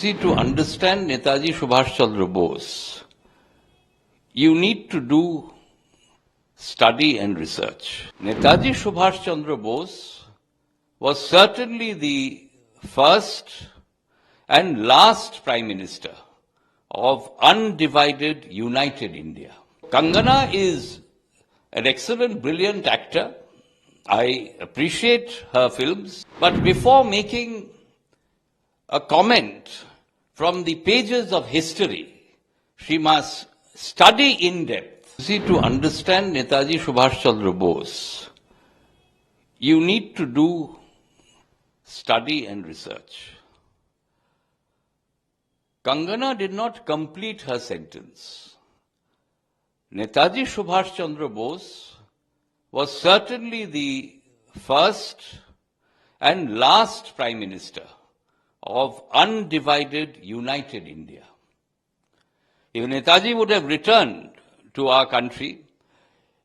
See, to understand Netaji Subhash Chandra Bose, you need to do study and research. Netaji Subhash Chandra Bose was certainly the first and last Prime Minister of undivided, united India. Kangana is an excellent, brilliant actor. I appreciate her films. But before making a comment from the pages of history, she must study in depth. See, to understand Netaji Subhash Chandra Bose, you need to do study and research. Kangana did not complete her sentence. Netaji Subhash Chandra Bose was certainly the first and last Prime Minister of undivided, united India. If Netaji would have returned to our country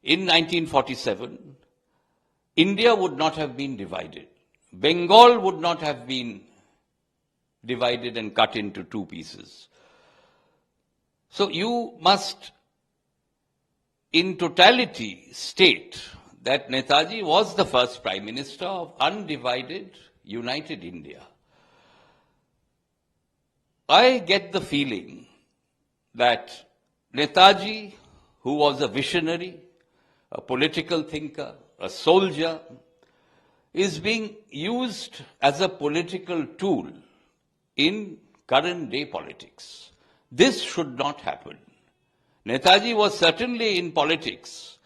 in 1947, India would not have been divided. Bengal would not have been divided and cut into two pieces. So you must, in totality, state that Netaji was the first Prime Minister of undivided, united India. I get the feeling that Netaji, who was a visionary, a political thinker, a soldier, is being used as a political tool in current day politics. This should not happen. Netaji was certainly in politics,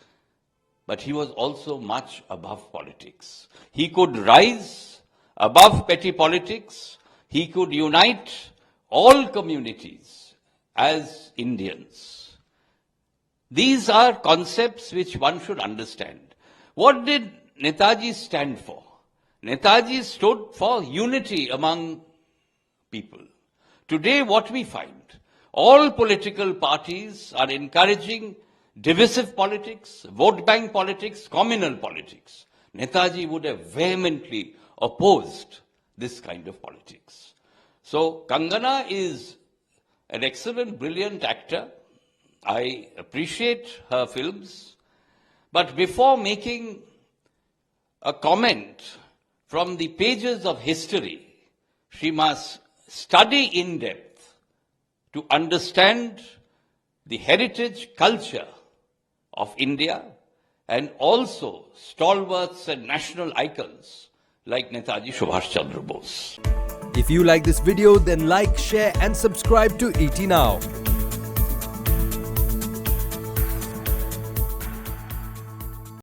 but he was also much above politics. He could rise above petty politics. He could unite all communities as Indians. These are concepts which one should understand. What did Netaji stand for? Netaji stood for unity among people. Today what we find, all political parties are encouraging divisive politics, vote bank politics, communal politics. Netaji would have vehemently opposed this kind of politics. So Kangana is an excellent, brilliant actor. I appreciate her films. But before making a comment from the pages of history, she must study in depth to understand the heritage, culture of India, and also stalwarts and national icons like Netaji Subhash Chandra Bose. If you like this video, then like, share and subscribe to ET Now.